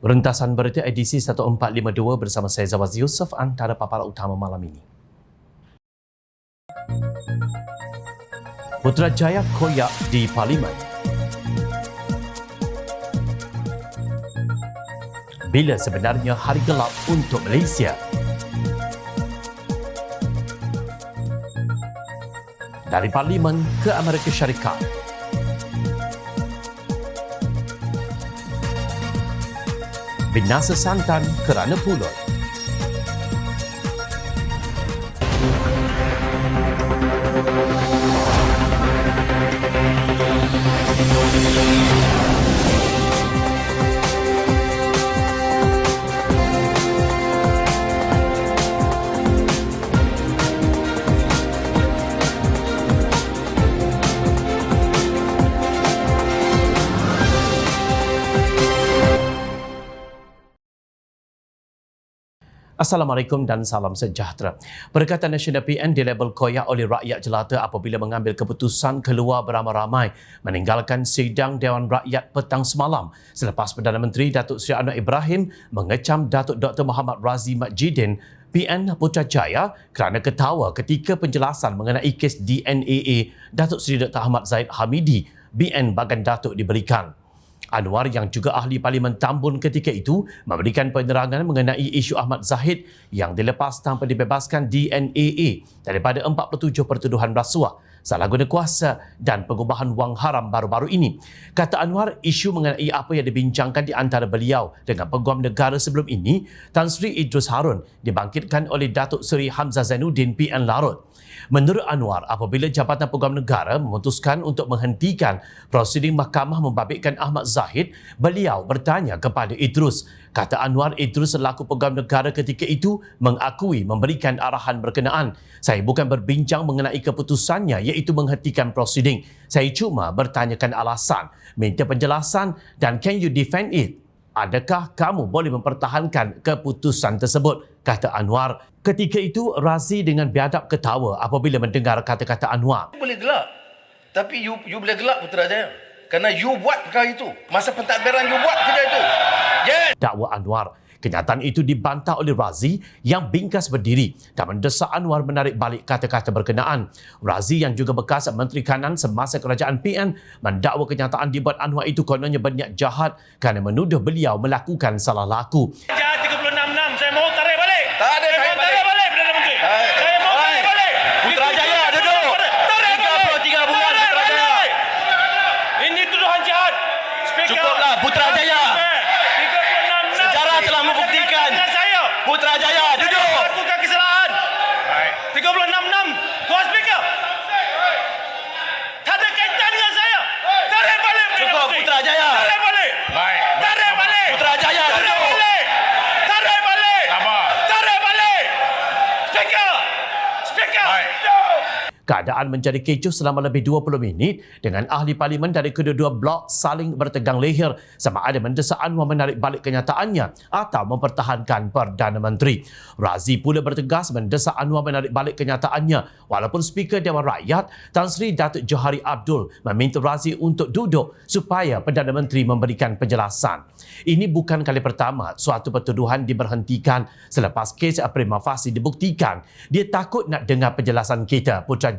Rentasan berita edisi 1452 bersama saya Zawaz Yusof, antara paparan utama malam ini. Putrajaya koyak di Parlimen. Bila sebenarnya hari gelap untuk Malaysia? Dari Parlimen ke Amerika Syarikat. Binasa santan kerana pulut. Assalamualaikum dan salam sejahtera. Perkataan Nasional PN dilabel koyak oleh rakyat jelata apabila mengambil keputusan keluar beramai-ramai meninggalkan sidang Dewan Rakyat petang semalam selepas Perdana Menteri Datuk Seri Anwar Ibrahim mengecam Datuk Dr. Muhammad Razzie Majidin PN Putrajaya kerana ketawa ketika penjelasan mengenai kes DNAA Datuk Seri Dr. Ahmad Zahid Hamidi BN Bagan Datuk diberikan. Anwar yang juga ahli Parlimen Tambun ketika itu memberikan penerangan mengenai isu Ahmad Zahid yang dilepas tanpa dibebaskan DNAA daripada 47 pertuduhan rasuah, salah guna kuasa dan pengubahan wang haram baru-baru ini. Kata Anwar, isu mengenai apa yang dibincangkan di antara beliau dengan peguam negara sebelum ini, Tan Sri Idrus Harun, dibangkitkan oleh Datuk Seri Hamzah Zainuddin PN Larut. Menurut Anwar, apabila Jabatan Peguam Negara memutuskan untuk menghentikan prosiding mahkamah membabitkan Ahmad Zahid, beliau bertanya kepada Idrus. Kata Anwar, Idrus selaku Peguam Negara ketika itu mengakui memberikan arahan berkenaan. Saya bukan berbincang mengenai keputusannya iaitu menghentikan prosiding. Saya cuma bertanyakan alasan, minta penjelasan dan can you defend it? Adakah kamu boleh mempertahankan keputusan tersebut? Kata Anwar. Ketika itu, Razzie dengan biadab ketawa apabila mendengar kata-kata Anwar. Boleh gelak. Tapi you boleh gelak Putrajaya. Kerana you buat perkara itu. Masa pentadbiran you buat kerja itu. Yes! Dakwa Anwar. Kenyataan itu dibantah oleh Razzie yang bingkas berdiri dan mendesak Anwar menarik balik kata-kata berkenaan. Razzie yang juga bekas Menteri Kanan semasa kerajaan PN mendakwa kenyataan dibuat Anwar itu kononnya berniat jahat kerana menuduh beliau melakukan salah laku. Jahat 36-6. Saya mahu tarik balik. Tak ada tarik balik. Perdana Menteri. Saya mahu tarik balik. Putrajaya duduk. 33 bulan Putrajaya. Ini tuduhan jahat. Cukuplah Putrajaya. Sejarah telah membuktikan. Putrajaya duduk. Lakukan kesalahan. 36-6. Tuan Speaker. Tak ada kaitan dengan saya. Tarik balik. Cukup Putrajaya. Tarik balik. Baik. Tarik balik. Putrajaya duduk. Tarik balik. Tarik balik. Speaker. Speaker. Baik. Keadaan menjadi kecoh selama lebih 20 minit dengan ahli parlimen dari kedua-dua blok saling bertegang leher sama ada mendesak Anwar menarik balik kenyataannya atau mempertahankan Perdana Menteri. Razzie pula bertegas mendesak Anwar menarik balik kenyataannya walaupun Speaker Dewan Rakyat Tan Sri Datuk Johari Abdul meminta Razzie untuk duduk supaya Perdana Menteri memberikan penjelasan. Ini bukan kali pertama suatu pertuduhan diberhentikan selepas kes prima facie dibuktikan. Dia takut nak dengar penjelasan kita, Putrajaya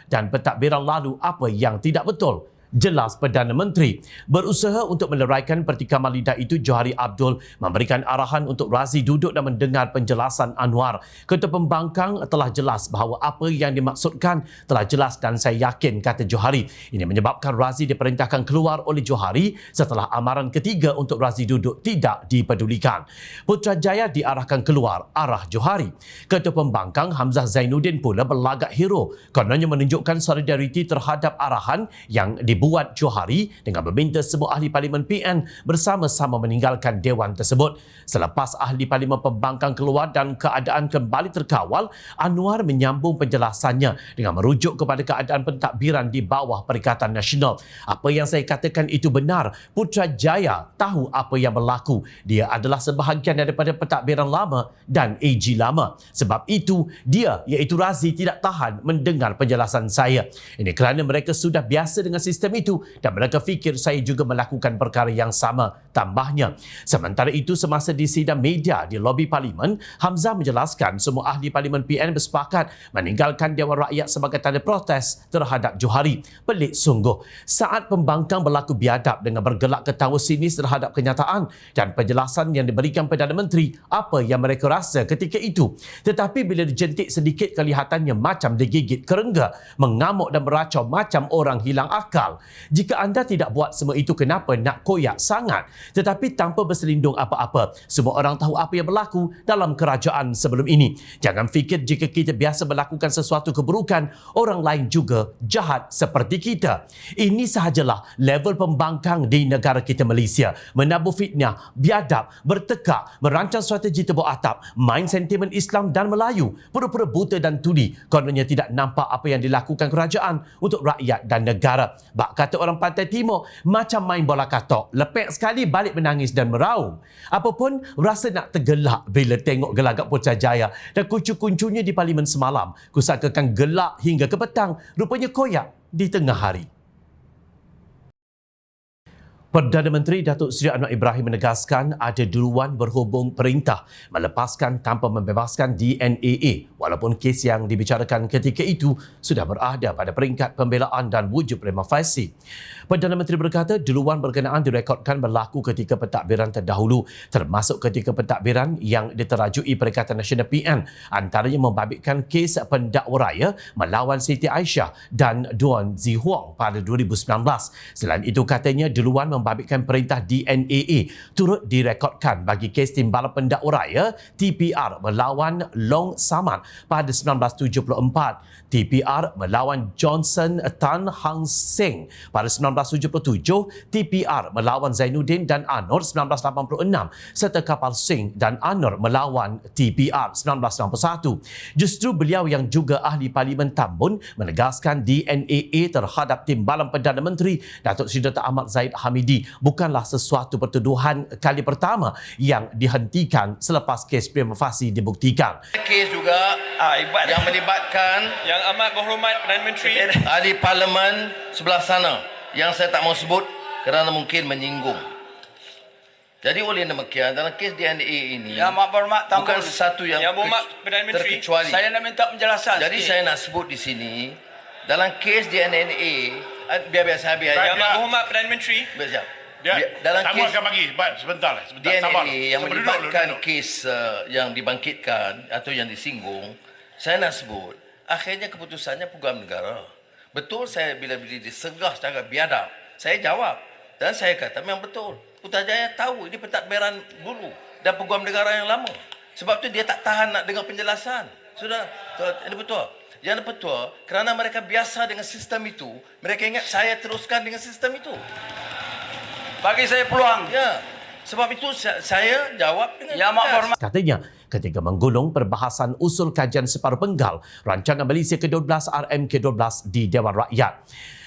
dan pentadbiran lalu apa yang tidak betul. Jelas Perdana Menteri berusaha untuk meleraikan pertikaman lidah itu. Johari Abdul memberikan arahan untuk Razzie duduk dan mendengar penjelasan Anwar. Ketua Pembangkang telah jelas bahawa apa yang dimaksudkan telah jelas dan saya yakin, kata Johari. Ini menyebabkan Razzie diperintahkan keluar oleh Johari setelah amaran ketiga untuk Razzie duduk tidak dipedulikan. Putrajaya diarahkan keluar arah Johari. Ketua Pembangkang Hamzah Zainuddin pula berlagak hero kononnya menunjukkan solidariti terhadap arahan yang dibuat Johari dengan meminta semua ahli Parlimen PN bersama-sama meninggalkan Dewan tersebut. Selepas ahli Parlimen Pembangkang keluar dan keadaan kembali terkawal, Anwar menyambung penjelasannya dengan merujuk kepada keadaan pentadbiran di bawah Perikatan Nasional. Apa yang saya katakan itu benar. Putrajaya tahu apa yang berlaku. Dia adalah sebahagian daripada pentadbiran lama dan AG lama. Sebab itu, dia iaitu Razzie tidak tahan mendengar penjelasan saya. Ini kerana mereka sudah biasa dengan sistem itu dan mereka fikir saya juga melakukan perkara yang sama, tambahnya. Sementara itu, semasa di sidang media di lobi Parlimen, Hamzah menjelaskan semua ahli Parlimen PN bersepakat meninggalkan Dewan Rakyat sebagai tanda protes terhadap Johari. Pelik sungguh, saat pembangkang berlaku biadab dengan bergelak ketawa sinis terhadap kenyataan dan penjelasan yang diberikan Perdana Menteri apa yang mereka rasa ketika itu. Tetapi bila dijentik sedikit, kelihatannya macam digigit kerengga, mengamuk dan beracau macam orang hilang akal. Jika anda tidak buat semua itu, kenapa nak koyak sangat? Tetapi tanpa berselindung apa-apa, semua orang tahu apa yang berlaku dalam kerajaan sebelum ini. Jangan fikir jika kita biasa melakukan sesuatu keburukan, orang lain juga jahat seperti kita. Ini sahajalah level pembangkang di negara kita Malaysia. Menabur fitnah, biadab, bertekak, merancang strategi tebuk atap, main sentimen Islam dan Melayu, pura-pura buta dan tuli, kononnya tidak nampak apa yang dilakukan kerajaan untuk rakyat dan negara. Bak kata orang Pantai Timur, macam main bola katok, lepek sekali balik menangis dan meraung. Apapun, rasa nak tergelak bila tengok gelagat Putrajaya dan kuncu-kuncunya di Parlimen semalam. Kusangkakan gelak hingga ke petang, rupanya koyak di tengah hari. Perdana Menteri Datuk Seri Anwar Ibrahim menegaskan ada duluan berhubung perintah melepaskan tanpa membebaskan DNAA walaupun kes yang dibicarakan ketika itu sudah berada pada peringkat pembelaan dan wujud prima facie. Perdana Menteri berkata duluan berkenaan direkodkan berlaku ketika pentadbiran terdahulu, termasuk ketika pentadbiran yang diterajui Perikatan Nasional PN, antaranya membabitkan kes pendakwa raya melawan Siti Aisyah dan Duan Zihuang pada 2019. Selain itu, katanya duluan membabitkan perintah DNAA turut direkodkan bagi kes timbalan pendakwa raya TPR melawan Long Samad pada 1974, TPR melawan Johnson Tan Hang Seng pada 1977, TPR melawan Zainuddin dan Anor 1986 serta Kapal Singh dan Anor melawan TPR 1991. Justru beliau yang juga ahli Parlimen Tambun menegaskan DNAA terhadap timbalan Perdana Menteri Datuk Seri Dr. Ahmad Zahid Hamidi bukanlah sesuatu pertuduhan kali pertama yang dihentikan selepas kes prima facie dibuktikan. Kes juga yang melibatkan Yang amat berhormat Perdana Menteri, ahli Parlimen sebelah sana yang saya tak mau sebut kerana mungkin menyinggung. Jadi oleh demikian dalam kes DNA ini Yang Amat Berhormat Tambun, bukan sesuatu yang Berhormat Perdana Menteri, terkecuali. saya nak minta penjelasan Jadi sikit. saya nak sebut di sini dalam kes DNA biar saya biar Yang amat berhormat Perdana Menteri, dalam Tamu kes akan bagi. Sebentar, sabar. DNA yang Duduk, melibatkan duduk. kes yang dibangkitkan atau yang disinggung, saya nak sebut akhirnya keputusannya Peguam Negara. Betul, saya bila disegah secara biadab, saya jawab dan saya kata memang betul. Putrajaya tahu ini pentadbiran dulu dan Peguam Negara yang lama. Sebab tu dia tak tahan nak dengar penjelasan. Sudah, ini betul. Yang betul, kerana mereka biasa dengan sistem itu, mereka ingat saya teruskan dengan sistem itu. Bagi saya peluang. Ya, sebab itu saya jawab dengan Yang Amat tegas. Berhormat Katanya, ketika menggulung perbahasan usul kajian separuh penggal rancangan Malaysia ke-12 RMK-12 di Dewan Rakyat.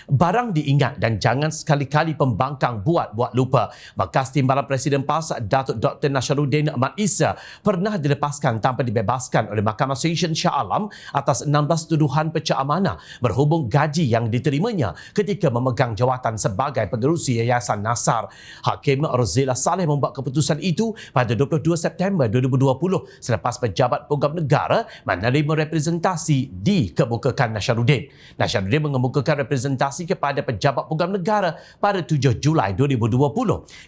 Barang diingat dan jangan sekali-kali pembangkang buat lupa. Bekas timbalan Presiden PAS Datuk Dr. Nasharuddin Ahmad Isa pernah dilepaskan tanpa dibebaskan oleh Mahkamah Session Shah Alam atas 16 tuduhan pecah amanah berhubung gaji yang diterimanya ketika memegang jawatan sebagai pengerusi Yayasan Nasar. Hakim Rozila Saleh membuat keputusan itu pada 22 September 2020 selepas pejabat Peguam Negara menerima representasi dikemukakan Nasharuddin. Nasharuddin mengemukakan representasi kepada pejabat Peguam Negara pada 7 Julai 2020.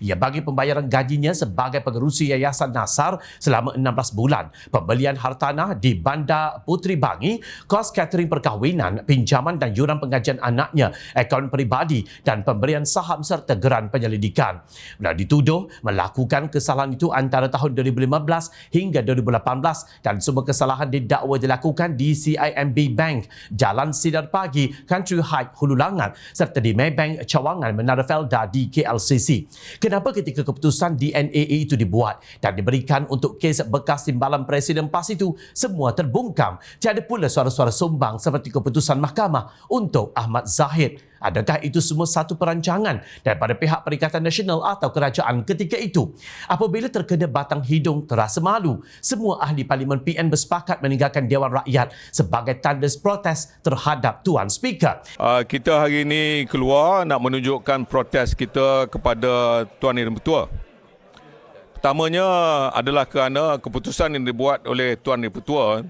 Ia bagi pembayaran gajinya sebagai pengerusi Yayasan Nasar selama 16 bulan, pembelian hartanah di Bandar Puteri Bangi, kos catering perkahwinan, pinjaman dan yuran pengajian anaknya, akaun peribadi dan pemberian saham serta geran penyelidikan. Beliau dituduh melakukan kesalahan itu antara tahun 2015 hingga 2018 dan semua kesalahan didakwa dilakukan di CIMB Bank, Jalan Sidar Pagi, Country Heights, Hulu Langat serta di Maybank Cawangan, Menara Felda di KLCC. Kenapa ketika keputusan DNAA itu dibuat dan diberikan untuk kes bekas timbalan Presiden PAS itu semua terbungkam? Tiada pula suara-suara sumbang seperti keputusan mahkamah untuk Ahmad Zahid. Adakah itu semua satu perancangan daripada pihak Perikatan Nasional atau kerajaan ketika itu? Apabila terkena batang hidung terasa malu, semua ahli Parlimen PN bersepakat meninggalkan Dewan Rakyat sebagai tanda protes terhadap Tuan Speaker. Kita hari ini keluar nak menunjukkan protes kita kepada Tuan Yang Dipertua. Pertamanya adalah kerana keputusan yang dibuat oleh Tuan Yang Dipertua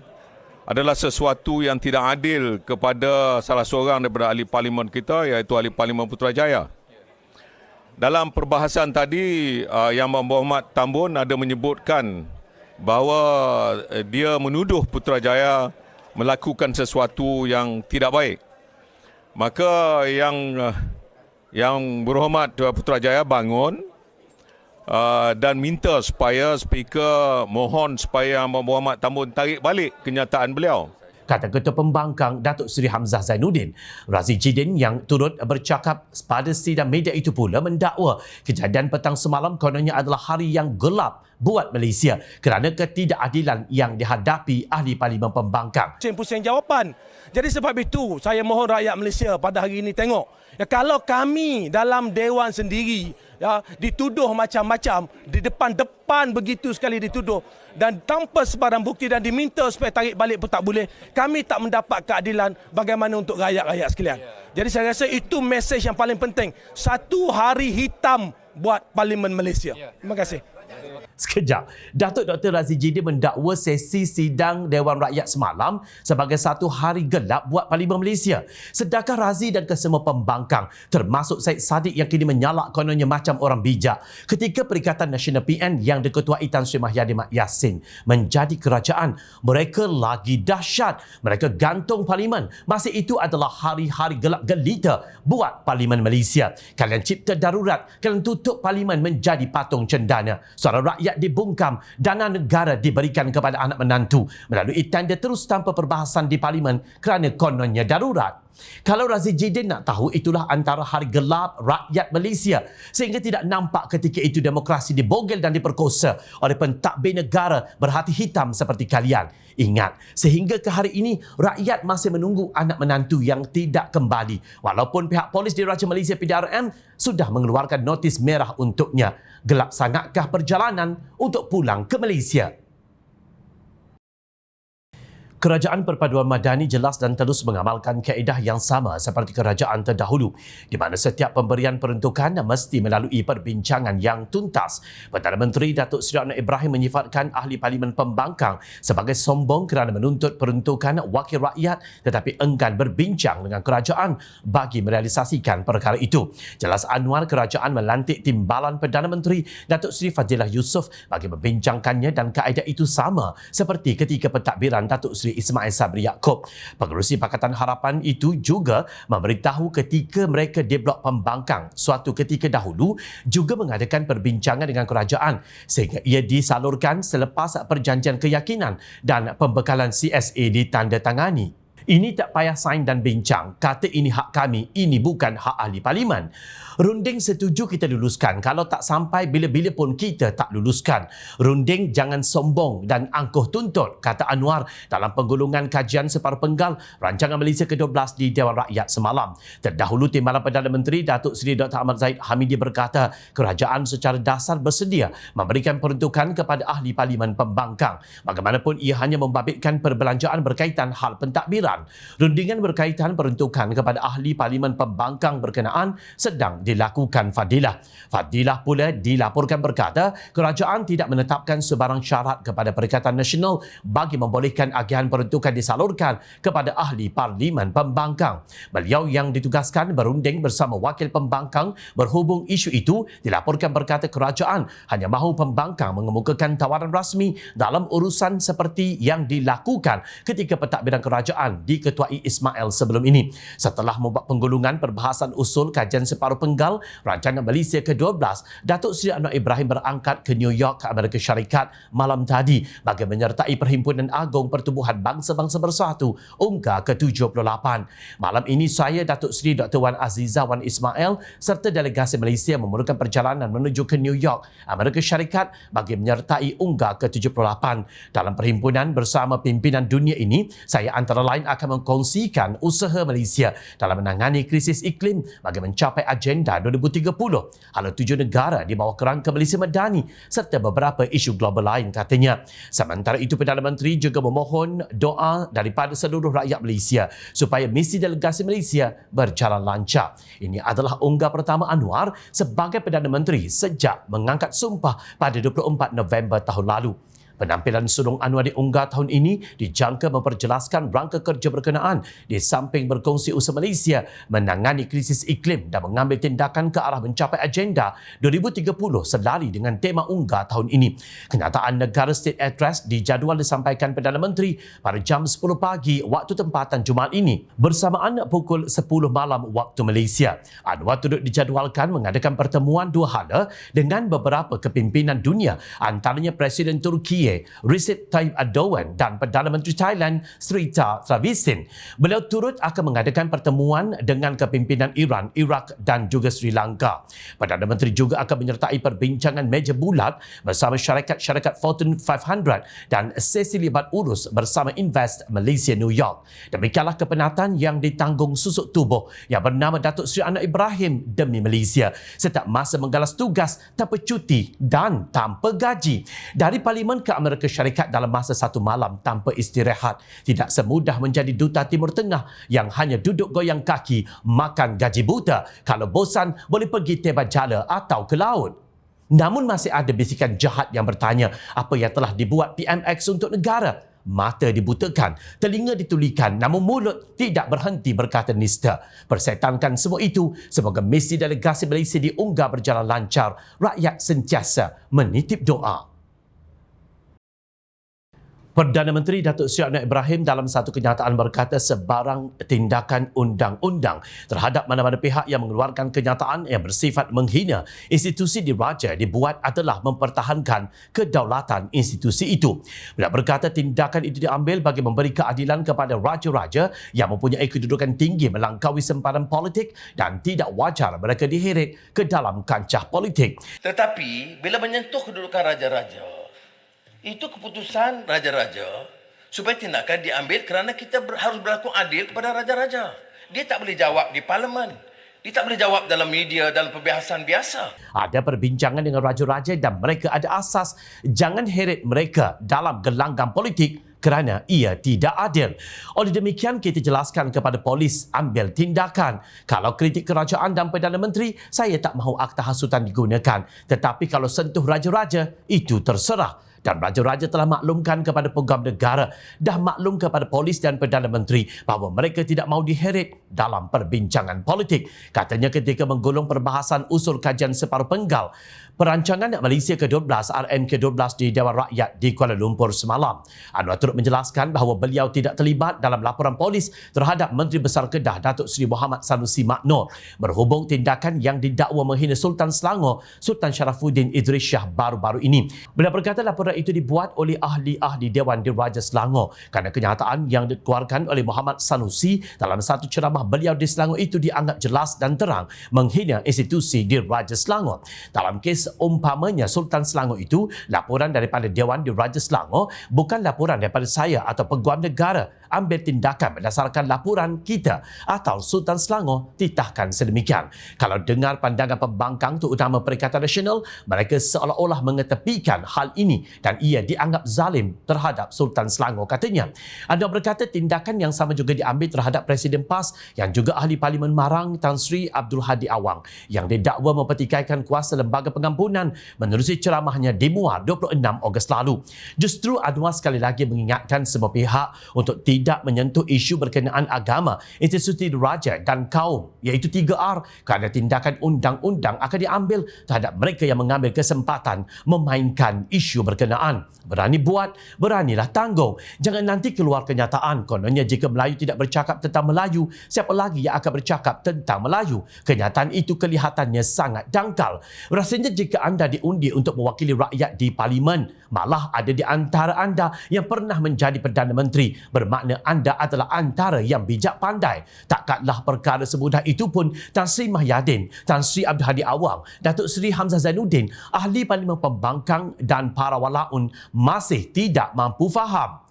adalah sesuatu yang tidak adil kepada salah seorang daripada ahli parlimen kita, iaitu ahli parlimen Putrajaya. Dalam perbahasan tadi, Yang Berhormat Tambun ada menyebutkan bahawa dia menuduh Putrajaya melakukan sesuatu yang tidak baik. Maka Yang Berhormat Putrajaya bangun dan minta supaya Speaker mohon supaya Yang Berhormat Tambun tarik balik kenyataan beliau. Kata Ketua Pembangkang Datuk Seri Hamzah Zainuddin. Razi Jidin yang turut bercakap pada sidang media itu pula mendakwa kejadian petang semalam kononnya adalah hari yang gelap buat Malaysia kerana ketidakadilan yang dihadapi ahli Parlimen Pembangkang. Pusing-pusing jawapan. Jadi sebab itu saya mohon rakyat Malaysia pada hari ini tengok. Ya, kalau kami dalam Dewan sendiri ya, dituduh macam-macam, di depan-depan begitu sekali dituduh dan tanpa sebarang bukti dan diminta supaya tarik balik pun tak boleh, kami tak mendapat keadilan bagaimana untuk rakyat-rakyat sekalian. Jadi saya rasa itu mesej yang paling penting. Satu hari hitam buat Parlimen Malaysia. Terima kasih. Sekejap, Datuk Dr. Razi Jidin mendakwa sesi sidang Dewan Rakyat semalam sebagai satu hari gelap buat Parlimen Malaysia. Sedangkan Razi dan kesemua pembangkang, termasuk Syed Saddiq yang kini menyalak kononnya macam orang bijak ketika Perikatan Nasional PN yang diketuai Tan Sri Mahyadi Mat Yassin menjadi kerajaan. Mereka lagi dahsyat. Mereka gantung Parlimen. Masa itu adalah hari-hari gelap gelita buat Parlimen Malaysia. Kalian cipta darurat. Kalian tutup Parlimen menjadi patung cendana. Suara rakyat dibungkam, dana negara diberikan kepada anak menantu melalui tender terus tanpa perbahasan di Parlimen kerana kononnya darurat. Kalau Razi Jidin nak tahu, itulah antara hari gelap rakyat Malaysia sehingga tidak nampak ketika itu demokrasi dibogel dan diperkosa oleh pentadbir negara berhati hitam seperti kalian. Ingat, sehingga ke hari ini rakyat masih menunggu anak menantu yang tidak kembali walaupun pihak polis Diraja Malaysia PDRM sudah mengeluarkan notis merah untuknya. Gelap sangatkah perjalanan untuk pulang ke Malaysia? Kerajaan Perpaduan Madani jelas dan terus mengamalkan kaedah yang sama seperti kerajaan terdahulu di mana setiap pemberian peruntukan mesti melalui perbincangan yang tuntas. Perdana Menteri Datuk Seri Anwar Ibrahim menyifatkan ahli Parlimen Pembangkang sebagai sombong kerana menuntut peruntukan wakil rakyat tetapi enggan berbincang dengan kerajaan bagi merealisasikan perkara itu. Jelas Anwar, kerajaan melantik timbalan Perdana Menteri Datuk Seri Fadilah Yusof bagi membincangkannya dan kaedah itu sama seperti ketika pentadbiran Datuk Seri Ismail Sabri Yaakob. Pengerusi Pakatan Harapan itu juga memberitahu ketika mereka di Blok Pembangkang suatu ketika dahulu juga mengadakan perbincangan dengan kerajaan sehingga ia disalurkan selepas perjanjian keyakinan dan pembekalan CSA ditandatangani. Ini tak payah sain dan bincang. Kata ini hak kami, ini bukan hak ahli Parlimen. Runding setuju kita luluskan. Kalau tak sampai bila-bila pun kita tak luluskan. Runding jangan sombong dan angkuh tuntut, kata Anwar dalam penggulungan kajian separuh penggal Rancangan Malaysia ke-12 di Dewan Rakyat semalam. Terdahulu timbalan Perdana Menteri Datuk Seri Dr. Ahmad Zahid Hamidi berkata kerajaan secara dasar bersedia memberikan peruntukan kepada ahli Parlimen Pembangkang. Bagaimanapun ia hanya membabitkan perbelanjaan berkaitan hal pentadbiran. Rundingan berkaitan peruntukan kepada ahli Parlimen Pembangkang berkenaan sedang dilakukan Fadilah. Fadilah pula dilaporkan berkata kerajaan tidak menetapkan sebarang syarat kepada Perikatan Nasional bagi membolehkan agihan peruntukan disalurkan kepada ahli Parlimen Pembangkang. Beliau yang ditugaskan berunding bersama wakil pembangkang berhubung isu itu dilaporkan berkata kerajaan hanya mahu pembangkang mengemukakan tawaran rasmi dalam urusan seperti yang dilakukan ketika pentadbiran kerajaan diketuai Ismail sebelum ini. Setelah membuat penggulungan perbahasan usul kajian separuh penggal Rancangan Malaysia ke-12, Datuk Seri Anwar Ibrahim berangkat ke New York, Amerika Syarikat malam tadi bagi menyertai Perhimpunan Agung Pertubuhan Bangsa-Bangsa Bersatu UNGA ke-78. Malam ini saya, Datuk Seri Dr. Wan Azizah Wan Ismail serta delegasi Malaysia memerlukan perjalanan menuju ke New York, Amerika Syarikat bagi menyertai UNGA ke-78. Dalam perhimpunan bersama pimpinan dunia ini, saya antara lain akan mengkongsikan usaha Malaysia dalam menangani krisis iklim bagi mencapai agenda 2030. Hala 7 negara di bawah kerangka Malaysia Madani serta beberapa isu global lain katanya. Sementara itu, Perdana Menteri juga memohon doa daripada seluruh rakyat Malaysia supaya misi delegasi Malaysia berjalan lancar. Ini adalah unggah pertama Anwar sebagai Perdana Menteri sejak mengangkat sumpah pada 24 November tahun lalu. Penampilan sulung Anwar diunggah tahun ini dijangka memperjelaskan rangka kerja berkenaan di samping berkongsi usaha Malaysia menangani krisis iklim dan mengambil tindakan ke arah mencapai agenda 2030 selari dengan tema unggah tahun ini. Kenyataan negara State Address dijadual disampaikan Perdana Menteri pada jam 10 pagi waktu tempatan Jumaat ini bersamaan pukul 10 malam waktu Malaysia. Anwar turut dijadualkan mengadakan pertemuan dua hala dengan beberapa kepimpinan dunia, antaranya Presiden Turki Recep Tayyip Erdogan dan Perdana Menteri Thailand Srettha Thavisin. Beliau turut akan mengadakan pertemuan dengan kepimpinan Iran, Iraq dan juga Sri Lanka. Perdana Menteri juga akan menyertai perbincangan meja bulat bersama syarikat-syarikat Fortune 500 dan sesi libat urus bersama Invest Malaysia New York. Demikianlah kepenatan yang ditanggung susuk tubuh yang bernama Datuk Seri Anwar Ibrahim demi Malaysia serta masa menggalas tugas tanpa cuti dan tanpa gaji dari Parlimen ke Amerika Syarikat dalam masa 1 malam tanpa istirahat. Tidak semudah menjadi duta Timur Tengah yang hanya duduk goyang kaki, makan gaji buta. Kalau bosan, boleh pergi tebak jala atau ke laut. Namun masih ada bisikan jahat yang bertanya apa yang telah dibuat PMX untuk negara. Mata dibutakan, telinga ditulikan, namun mulut tidak berhenti berkata nista. Persetankan semua itu, semoga misi delegasi Malaysia diunggah berjalan lancar. Rakyat sentiasa menitip doa. Perdana Menteri Datuk Seri Anwar Ibrahim dalam satu kenyataan berkata sebarang tindakan undang-undang terhadap mana-mana pihak yang mengeluarkan kenyataan yang bersifat menghina institusi diraja dibuat adalah mempertahankan kedaulatan institusi itu. Beliau berkata tindakan itu diambil bagi memberi keadilan kepada raja-raja yang mempunyai kedudukan tinggi melangkaui sempadan politik dan tidak wajar mereka diheret ke dalam kancah politik. Tetapi bila menyentuh kedudukan raja-raja, itu keputusan raja-raja supaya tindakan diambil kerana kita harus berlaku adil kepada raja-raja. Dia tak boleh jawab di parlimen. Dia tak boleh jawab dalam media, dalam perbahasan biasa. Ada perbincangan dengan raja-raja dan mereka ada asas jangan heret mereka dalam gelanggang politik kerana ia tidak adil. Oleh demikian, kita jelaskan kepada polis ambil tindakan. Kalau kritik kerajaan dan Perdana Menteri, saya tak mahu akta hasutan digunakan. Tetapi kalau sentuh raja-raja, itu terserah. Dan raja-raja telah maklumkan kepada peguam negara, dah maklum kepada polis dan Perdana Menteri bahawa mereka tidak mahu diheret dalam perbincangan politik. Katanya ketika menggulung perbahasan usul kajian separuh penggal perancangan Malaysia ke-12 RN ke-12 di Dewan Rakyat di Kuala Lumpur semalam. Anwar turut menjelaskan bahawa beliau tidak terlibat dalam laporan polis terhadap Menteri Besar Kedah Datuk Seri Muhammad Sanusi Maknor berhubung tindakan yang didakwa menghina Sultan Selangor Sultan Sharafuddin Idris Shah baru-baru ini. Beliau berkata laporan itu dibuat oleh ahli-ahli Dewan Diraja Selangor kerana kenyataan yang dikeluarkan oleh Muhammad Sanusi dalam satu ceramah beliau di Selangor itu dianggap jelas dan terang menghina institusi Diraja Selangor. Dalam kes umpamanya Sultan Selangor itu, laporan daripada Dewan Diraja Selangor bukan laporan daripada saya atau peguam negara. Ambil tindakan berdasarkan laporan kita atau Sultan Selangor titahkan sedemikian. Kalau dengar pandangan pembangkang terutama Perikatan Nasional, mereka seolah-olah mengetepikan hal ini dan ia dianggap zalim terhadap Sultan Selangor, katanya. Anwar berkata tindakan yang sama juga diambil terhadap Presiden PAS yang juga Ahli Parlimen Marang Tan Sri Abdul Hadi Awang yang didakwa mempertikaikan kuasa lembaga pengampunan menerusi ceramahnya di Muar 26 Ogos lalu. Justru Anwar sekali lagi mengingatkan semua pihak untuk tidak menyentuh isu berkenaan agama, institusi diraja dan kaum, iaitu 3R, kerana tindakan undang-undang akan diambil terhadap mereka yang mengambil kesempatan memainkan isu berkenaan. Berani buat, beranilah tanggung. Jangan nanti keluar kenyataan kononnya jika Melayu tidak bercakap tentang Melayu, siapa lagi yang akan bercakap tentang Melayu? Kenyataan itu kelihatannya sangat dangkal. Rasanya jika anda diundi untuk mewakili rakyat di Parlimen, malah ada di antara anda yang pernah menjadi Perdana Menteri, bermakna anda adalah antara yang bijak pandai. Takkanlah perkara semudah itu pun Tan Sri Mahyadin, Tan Sri Abdul Hadi Awang, Datuk Seri Hamzah Zainuddin, Ahli Parlimen Pembangkang dan para walaun masih tidak mampu faham.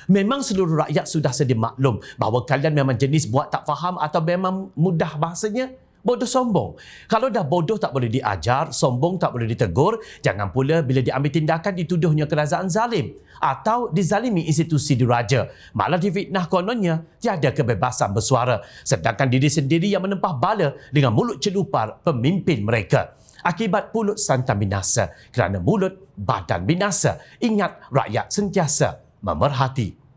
Memang seluruh rakyat sudah sedia maklum bahawa kalian memang jenis buat tak faham atau memang mudah bahasanya bodoh sombong. Kalau dah bodoh tak boleh diajar, sombong tak boleh ditegur, jangan pula bila diambil tindakan dituduhnya kerajaan zalim atau dizalimi institusi diraja. Malah difitnah kononnya tiada kebebasan bersuara, sedangkan diri sendiri yang menempah bala dengan mulut celupar pemimpin mereka. Akibat pulut santan binasa, kerana mulut badan binasa. Ingat, rakyat sentiasa memerhati.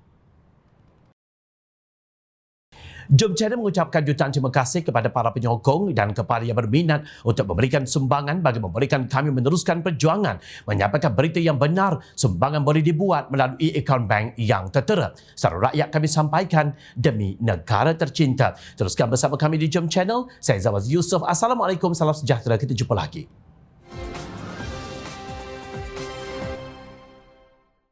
Jom Channel mengucapkan jutaan terima kasih kepada para penyokong dan kepada yang berminat untuk memberikan sumbangan bagi memberikan kami meneruskan perjuangan menyampaikan berita yang benar. Sumbangan boleh dibuat melalui akaun bank yang tertera. Secara rakyat kami sampaikan demi negara tercinta. Teruskan bersama kami di Jom Channel. Saya Zawaz Yusof. Assalamualaikum, salam sejahtera. Kita jumpa lagi.